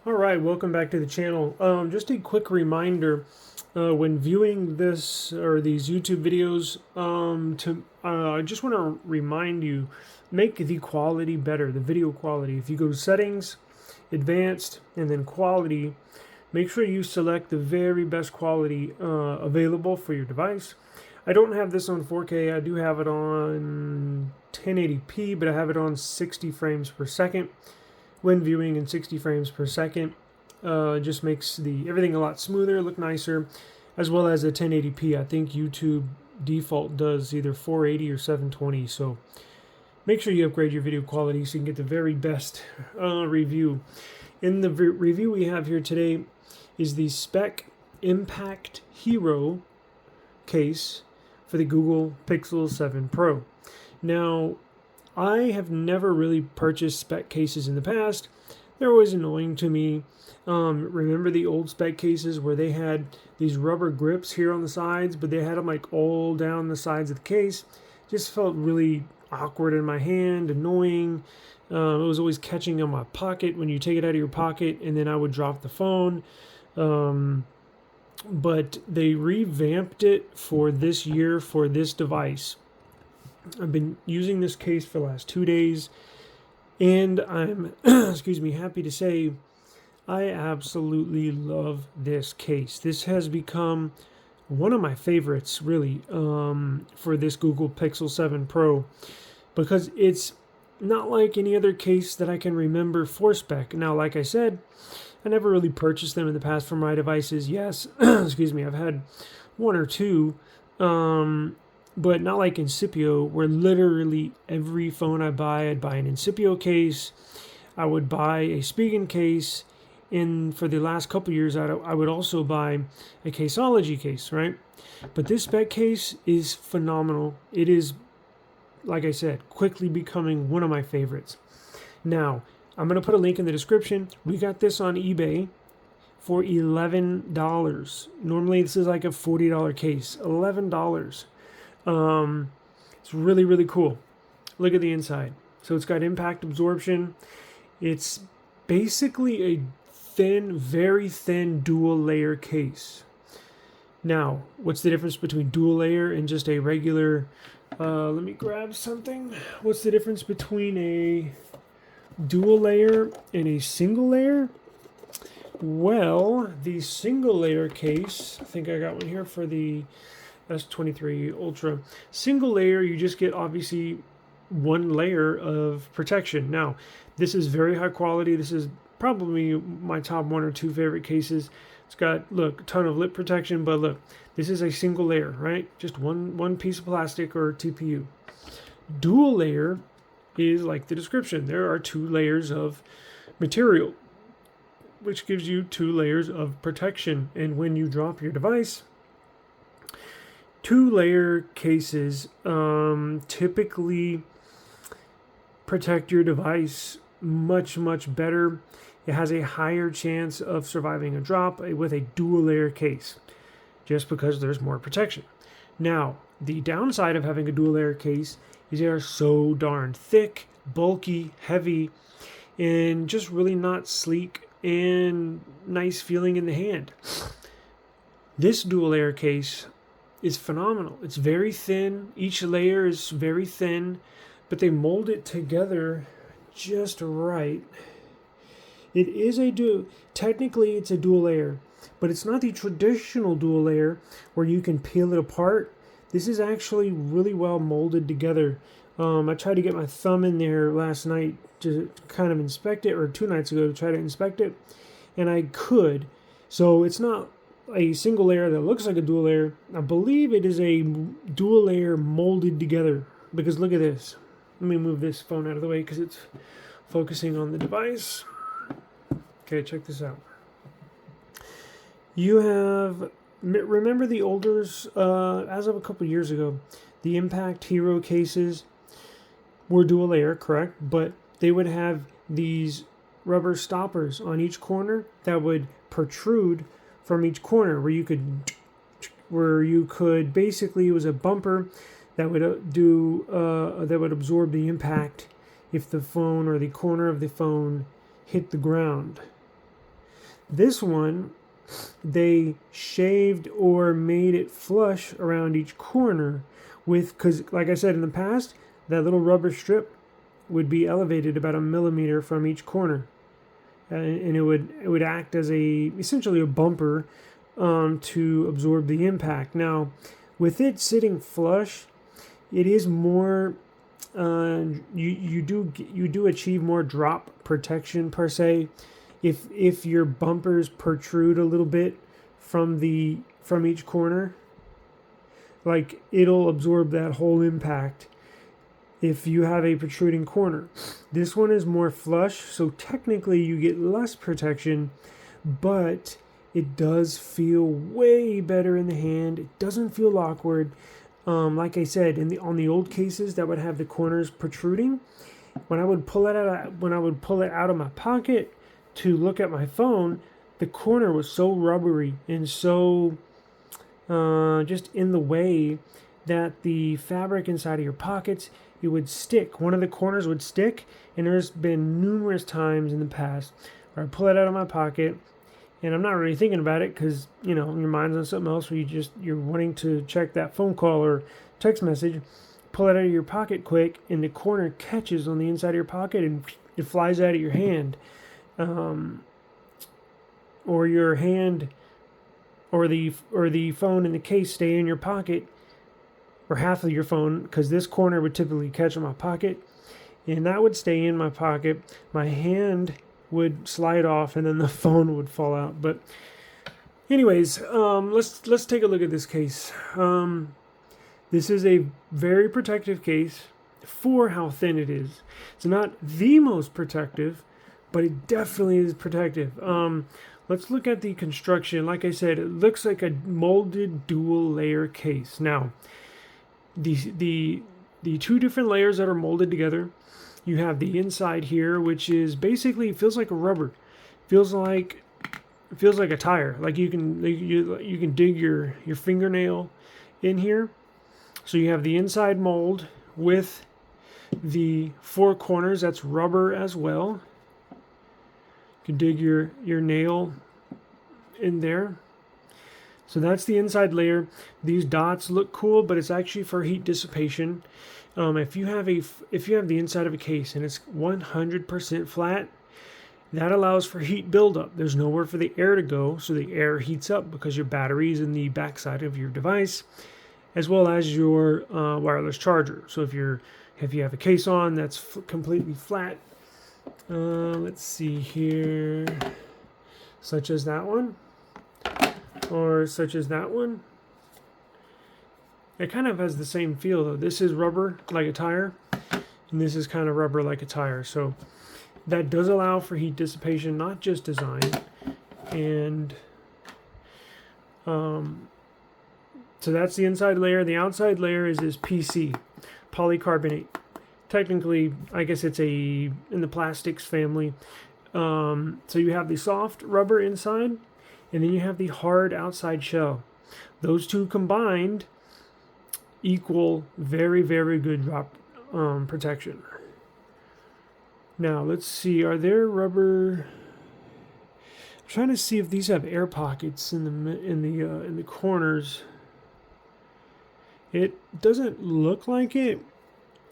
All right, welcome back to the channel. Just a quick reminder, when viewing this or these YouTube videos, I just want to remind you, make the quality better, the video quality. If you go to settings, advanced, and then quality, make sure you select the very best quality available for your device. I don't have this on 4K. I do have it on 1080p, but I have it on 60 frames per second. When viewing in 60 frames per second, just makes everything a lot smoother, look nicer, as well as a 1080p. I think YouTube default does either 480 or 720, so make sure you upgrade your video quality so you can get the very best review. In the review we have here today is the Speck ImpactHero case for the Google Pixel 7 Pro. Now, I have never really purchased Speck cases in the past. They're always annoying to me. Remember the old Speck cases where they had these rubber grips here on the sides, but they had them like all down the sides of the case. Just felt really awkward in my hand, annoying. It was always catching on my pocket when you take it out of your pocket, and then I would drop the phone. But they revamped it for this year for this device. I've been using this case for the last 2 days, and I'm happy to say I absolutely love this case. This has become one of my favorites, really, for this Google Pixel 7 Pro, because it's not like any other case that I can remember for Speck. Now, like I said, I never really purchased them in the past for my devices. Yes, I've had one or two, but not like Incipio, where literally every phone I buy, I'd buy an Incipio case. I would buy a Spigen case. And for the last couple years, I would also buy a Caseology case, right? But this Speck case is phenomenal. It is, like I said, quickly becoming one of my favorites. Now, I'm going to put a link in the description. We got this on eBay for $11. Normally, this is like a $40 case. $11. It's really, really cool. Look at the inside. So it's got impact absorption. It's basically a thin, very thin dual layer case. Now, what's the difference between dual layer and just a regular, let me grab something. What's the difference between a dual layer and a single layer? Well, the single layer case, I think I got one here for the S23 Ultra. Single layer, you just get obviously one layer of protection. Now, this is very high quality. This is probably my top one or two favorite cases. It's got, look, a ton of lip protection, but look, this is a single layer, right? Just one piece of plastic or TPU. Dual layer is like the description. There are 2 layers of material, which gives you 2 layers of protection. And when you drop your device, 2-layer cases typically protect your device much, much better. It has a higher chance of surviving a drop with a dual layer case, just because there's more protection. Now, the downside of having a dual layer case is they are so darn thick, bulky, heavy, and just really not sleek and nice feeling in the hand. This dual layer case is phenomenal. It's very thin. Each layer is very thin, but they mold it together just right. It is technically it's a dual layer, but it's not the traditional dual layer where you can peel it apart. This is actually really well molded together. I tried to get my thumb in there last night to kind of inspect it, or 2 nights ago to try to inspect it, and I could. So it's not a single layer that looks like a dual layer. I believe it is a dual layer molded together, because look at this. Let me move this phone out of the way because it's focusing on the device. Okay, check this out. You have, remember the older, as of a couple years ago, the ImpactHero cases were dual layer, correct? But they would have these rubber stoppers on each corner that would protrude from each corner, where you could basically, it was a bumper that would that would absorb the impact if the phone or the corner of the phone hit the ground. This one, they shaved or made it flush around each corner because like I said in the past, that little rubber strip would be elevated about 1 millimeter from each corner. And it would act as essentially a bumper to absorb the impact. Now, with it sitting flush, it is more you do achieve more drop protection per se if your bumpers protrude a little bit from each corner. Like, it'll absorb that whole impact if you have a protruding corner. This one is more flush, so technically you get less protection, but it does feel way better in the hand. It doesn't feel awkward. Like I said, on the old cases that would have the corners protruding, when I would pull it out of my pocket to look at my phone, the corner was so rubbery and so just in the way that the fabric inside of your pockets, it would stick. One of the corners would stick, and there's been numerous times in the past where I pull it out of my pocket, and I'm not really thinking about it because, your mind's on something else where you're wanting to check that phone call or text message. Pull it out of your pocket quick, and the corner catches on the inside of your pocket, and it flies out of your hand. Or your hand or the phone and the case stay in your pocket, or half of your phone, because this corner would typically catch in my pocket, and that would stay in my pocket. My hand would slide off, and then the phone would fall out. But anyways, let's take a look at this case. This is a very protective case for how thin it is. It's not the most protective, but it definitely is protective. Let's look at the construction. Like I said, it looks like a molded dual layer case. Now, the two different layers that are molded together, you have the inside here, which is basically feels like a rubber, feels like a tire. Like you can dig your fingernail in here. So you have the inside mold with the four corners. That's rubber as well. You can dig your nail in there. So that's the inside layer. These dots look cool, but it's actually for heat dissipation. If you have the inside of a case and it's 100% flat, that allows for heat buildup. There's nowhere for the air to go, so the air heats up because your battery is in the backside of your device, as well as your wireless charger. So if you have a case on that's completely flat, let's see here, such as that one. Or such as that one. It kind of has the same feel though. This is rubber like a tire, and this is kind of rubber like a tire. So that does allow for heat dissipation, not just design. And so that's the inside layer. The outside layer is this PC, polycarbonate. Technically, I guess it's in the plastics family. So you have the soft rubber inside, and then you have the hard outside shell. Those two combined equal very, very good drop protection. Now let's see, are there rubber? I'm trying to see if these have air pockets in the corners. It doesn't look like it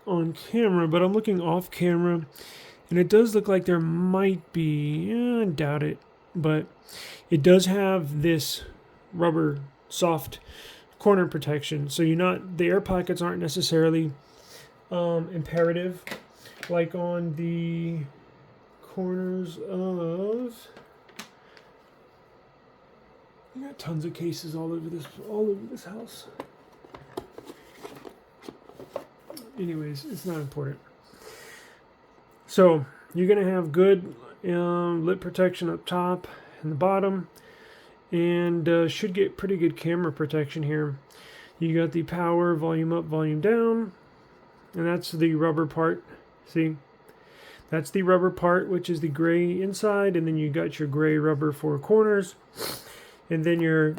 on camera, but I'm looking off camera, and it does look like there might be. I doubt it, but it does have this rubber soft corner protection. So the air pockets aren't necessarily imperative, like on the corners of. I got tons of cases all over this house. Anyways, it's not important. So you're gonna have good lip protection up top and the bottom, and should get pretty good camera protection here. You got the power, volume up, volume down, and that's the rubber part. See, that's the rubber part, which is the gray inside, and then you got your gray rubber four corners, and then your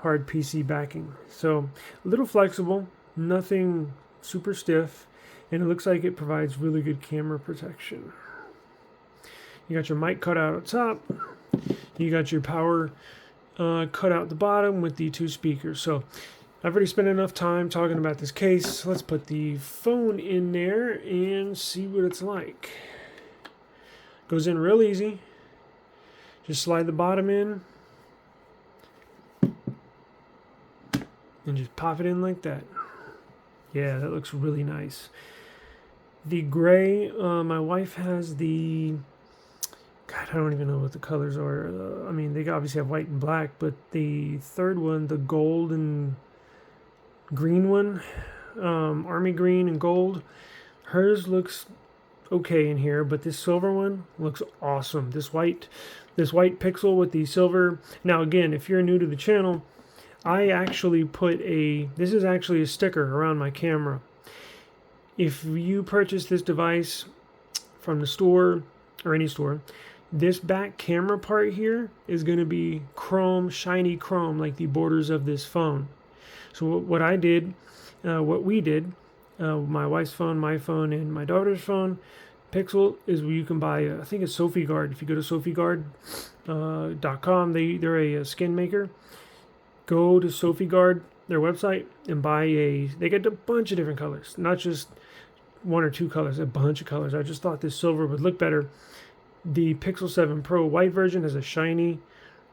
hard PC backing. So a little flexible, nothing super stiff, and it looks like it provides really good camera protection. You got your mic cutout up top. You got your power cut out the bottom with the 2 speakers. So I've already spent enough time talking about this case. Let's put the phone in there and see what it's like. Goes in real easy. Just slide the bottom in and just pop it in like that. Yeah, that looks really nice. The gray, my wife has the, God, I don't even know what the colors are. I mean, they obviously have white and black, but the third one, the gold and green one, army green and gold, hers looks okay in here, but this silver one looks awesome. This white pixel with the silver. Now again, if you're new to the channel, I actually put this is actually a sticker around my camera. If you purchase this device from the store or any store, this back camera part here is going to be chrome, shiny chrome, like the borders of this phone. So what I did, what we did, my wife's phone, my phone, and my daughter's phone, Pixel, is where you can buy, I think it's Sophie Guard. If you go to SophieGuard.com, they're a skin maker. Go to Sophie Guard, their website, and buy they get a bunch of different colors, not just 1 or 2 colors, a bunch of colors. I just thought this silver would look better. The Pixel 7 Pro white version has a shiny,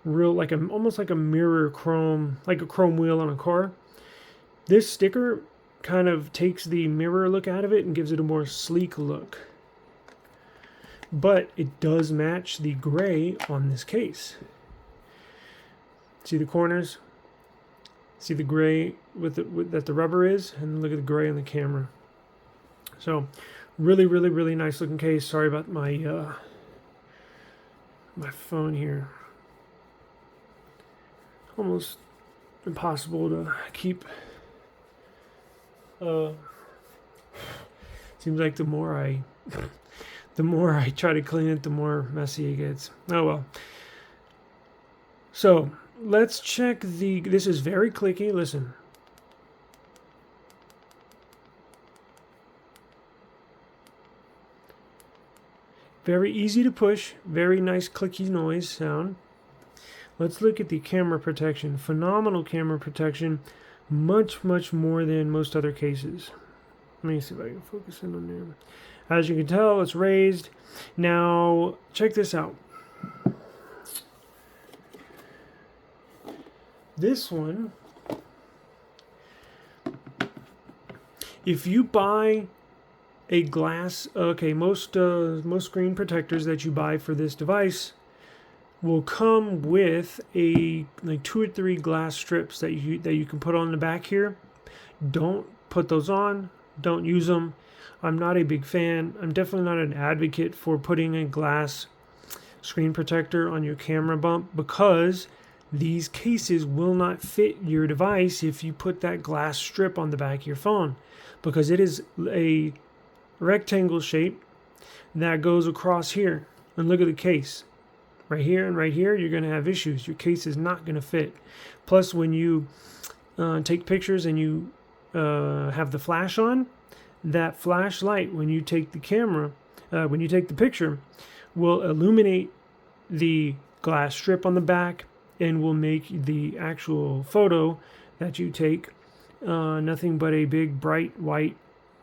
real, almost like a mirror chrome, like a chrome wheel on a car. This sticker kind of takes the mirror look out of it and gives it a more sleek look. But it does match the gray on this case. See the corners? See the gray that the rubber is? And look at the gray on the camera. So, really, really, really nice looking case. Sorry about my my phone here. Almost impossible to keep. Seems like the more I try to clean it, the more messy it gets. Oh well. So let's check this is very clicky. Listen. Very easy to push, very nice clicky noise sound. Let's look at the camera protection. Phenomenal camera protection, much, much more than most other cases. Let me see if I can focus in on there. As you can tell, it's raised. Now, check this out. This one, if you buy a glass, okay, most screen protectors that you buy for this device will come with like 2 or 3 glass strips that you can put on the back here. Don't put those on. Don't use them. I'm not a big fan. I'm definitely not an advocate for putting a glass screen protector on your camera bump, because these cases will not fit your device if you put that glass strip on the back of your phone, because it is a rectangle shape that goes across here. And look at the case. Right here and right here, you're going to have issues. Your case is not going to fit. Plus, when you take pictures and you have the flash on, that flashlight, when you take the camera, when you take the picture, will illuminate the glass strip on the back and will make the actual photo that you take nothing but a big bright white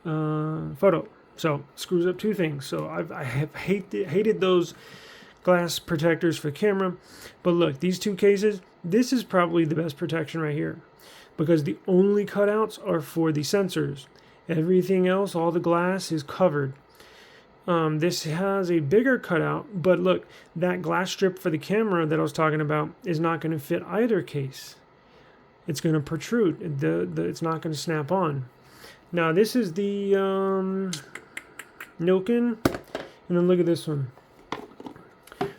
photo. So screws up 2 things. So I have hated those glass protectors for camera. But look, these 2 cases, this is probably the best protection right here, because the only cutouts are for the sensors. Everything else, all the glass is covered. This has a bigger cutout, but look, that glass strip for the camera that I was talking about is not going to fit either case. It's going to protrude. It's not going to snap on. Now this is the Nilkin, and then look at this one.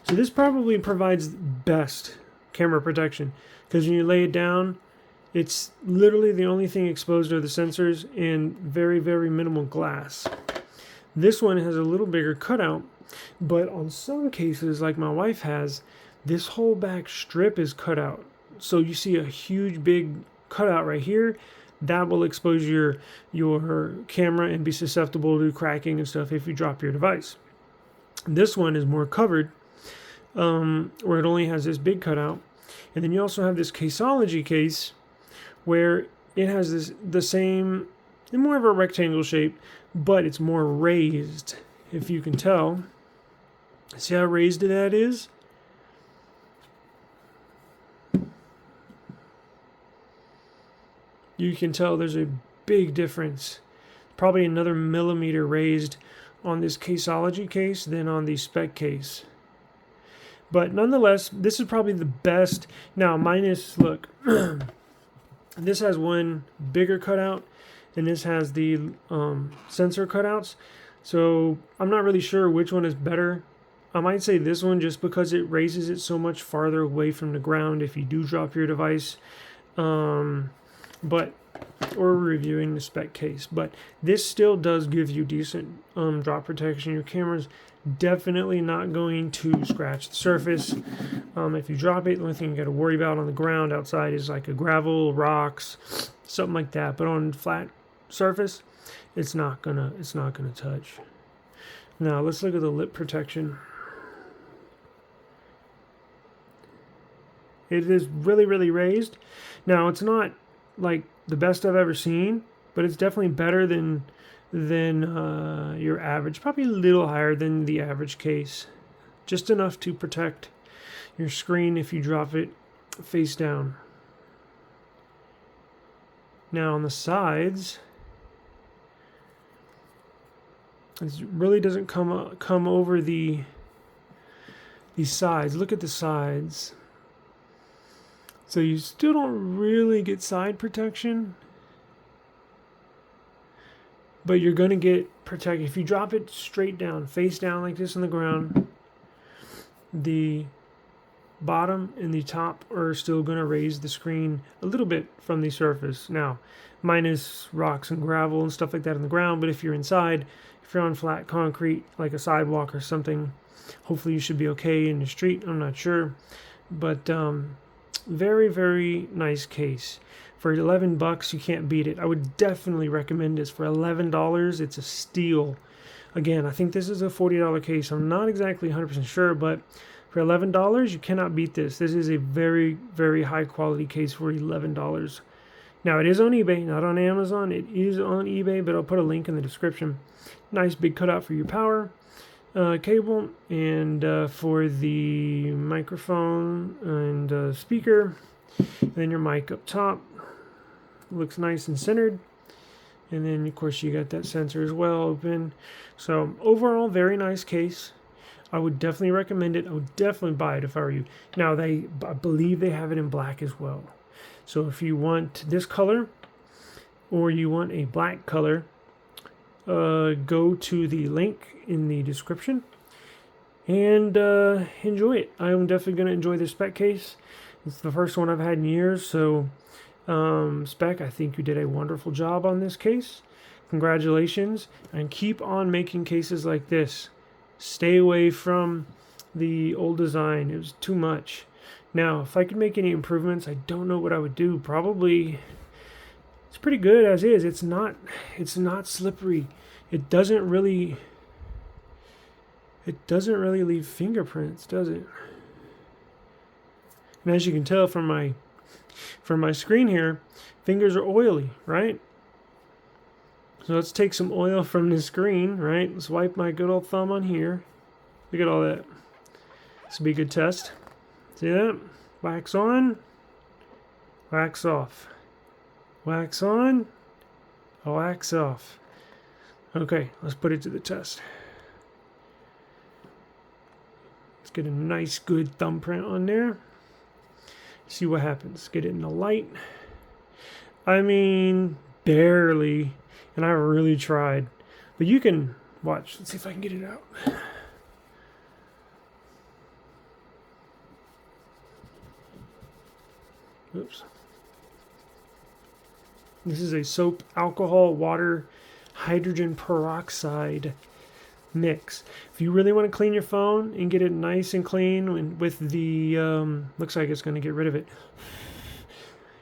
So this probably provides best camera protection, because when you lay it down, it's literally the only thing exposed are the sensors and very, very minimal glass. This one has a little bigger cutout, but on some cases, like my wife has, this whole back strip is cut out. So you see a huge big cutout right here. That will expose your camera and be susceptible to cracking and stuff if you drop your device. This one is more covered. where it only has this big cutout. And then you also have this Caseology case where it has the same, more of a rectangle shape, but it's more raised, if you can tell. See how raised that is? You can tell there's a big difference. Probably another millimeter raised on this Caseology case than on the Speck case. But nonetheless, this is probably the best. Now, minus, look, this has one bigger cutout, and this has the sensor cutouts. So I'm not really sure which one is better. I might say this one just because it raises it so much farther away from the ground if you do drop your device. But or reviewing the Speck case, but this still does give you decent drop protection. Your camera's definitely not going to scratch the surface. If you drop it, the only thing you got to worry about on the ground outside is like a gravel, rocks, something like that. But on flat surface, it's not gonna touch. Now let's look at the lip protection. It is really, really raised. Now it's not like the best I've ever seen, but it's definitely better than your average, probably a little higher than the average case, just enough to protect your screen if you drop it face down. Now on the sides, it really doesn't come over these sides. Look at the sides. So you still don't really get side protection, but you're going to get protection. If you drop it straight down, face down like this on the ground, the bottom and the top are still going to raise the screen a little bit from the surface. Now, minus rocks and gravel and stuff like that on the ground, but if you're inside, if you're on flat concrete, like a sidewalk or something, hopefully you should be okay in the street. I'm not sure, but very, very nice case. For $11, you can't beat it. I would definitely recommend this. For $11, it's a steal. Again, I think this is a $40 case. I'm not exactly 100% sure, but for $11, you cannot beat this. This is a very, very high quality case for $11. Now, it is on eBay, not on Amazon. It is on eBay, but I'll put a link in the description. Nice big cutout for your power cable, and for the microphone and speaker, and then your mic up top. Looks nice and centered, and then of course you got that sensor as well open. So overall, very nice case. I would definitely recommend it. I would definitely buy it if I were you. Now I believe they have it in black as well. So if you want this color or you want a black color, go to the link in the description and enjoy it. I'm definitely going to enjoy this Speck case. It's the first one I've had in years, so Speck, I think you did a wonderful job on this case. Congratulations, and keep on making cases like this. Stay away from the old design. It was too much. Now, if I could make any improvements, I don't know what I would do. Probably it's pretty good as is. It's not slippery. It doesn't really leave fingerprints, does it? And as you can tell from my screen here, fingers are oily, right? So let's take some oil from the screen, right? Let's wipe my good old thumb on here. Look at all that. This will be a good test. See that? Wax on, wax off. Wax on, wax off. Okay, let's put it to the test. Let's get a nice good thumbprint on there. See what happens. Get it in the light. I mean, barely. And I really tried. But you can watch. Let's see if I can get it out. Oops. This is a soap, alcohol, water, hydrogen peroxide mix. If you really want to clean your phone and get it nice and clean with the, looks like it's going to get rid of it.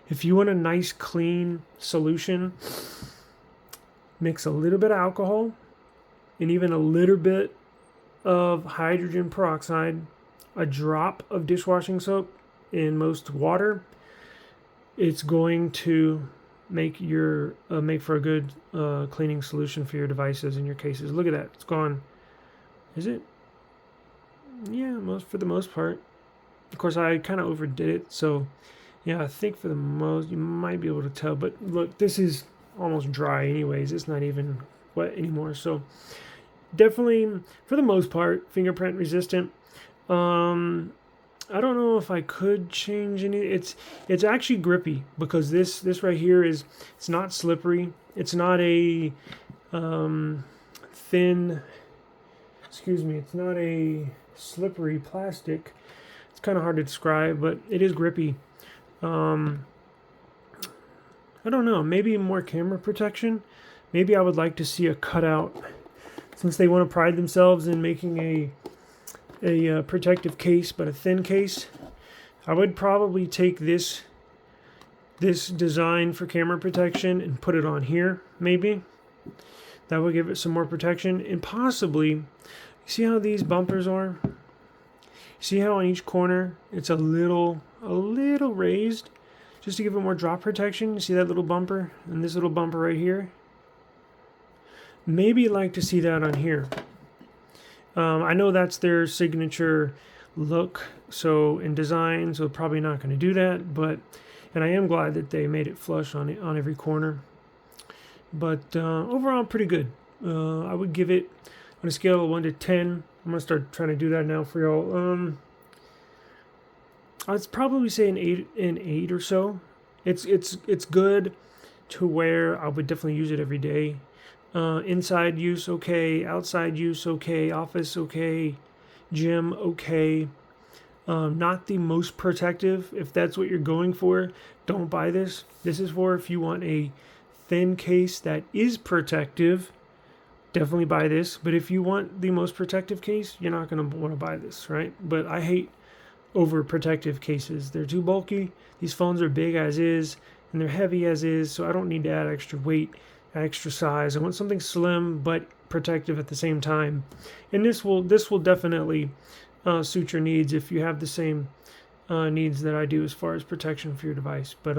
If you want a nice clean solution, mix a little bit of alcohol and even a little bit of hydrogen peroxide a drop of dishwashing soap in most water, it's going to make for a good cleaning solution for your devices and your cases. Look at that, it's gone. Is it? Yeah, for the most part. Of course, I kind of overdid it, so yeah, I think for the most, you might be able to tell. But look, this is almost dry anyways. It's not even wet anymore. So definitely, for the most part, fingerprint resistant. I don't know if I could change any. It's actually grippy, because this right here it's not slippery. It's not a thin. Excuse me. It's not a slippery plastic. It's kind of hard to describe, but it is grippy. I don't know. Maybe more camera protection. Maybe I would like to see a cutout, since they want to pride themselves in making a protective case, but a thin case. I would probably take this design for camera protection and put it on here. Maybe that would give it some more protection. And possibly, see how these bumpers are? See how on each corner it's a little raised, just to give it more drop protection. See that little bumper and this little bumper right here? Maybe you'd like to see that on here. I know that's their signature look, so in design, so probably not going to do that. And I am glad that they made it flush on every corner. But overall, pretty good. I would give it, on a scale of 1 to 10. I'm gonna start trying to do that now for y'all. I'd probably say an 8 or so. It's good to where I would definitely use it every day. Inside use okay, outside use okay, office okay, gym okay. Not the most protective. If that's what you're going for, don't buy this. This is for if you want a thin case that is protective. Definitely buy this. But if you want the most protective case, you're not going to want to buy this, right? But I hate overprotective cases. They're too bulky. These phones are big as is, and they're heavy as is, so I don't need to add extra weight, extra size. I want something slim but protective at the same time. And this will definitely suit your needs if you have the same needs that I do as far as protection for your device. But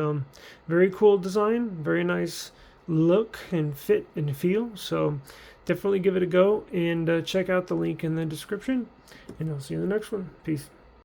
very cool design, very nice look and fit and feel. So definitely give it a go, and check out the link in the description, and I'll see you in the next one. Peace.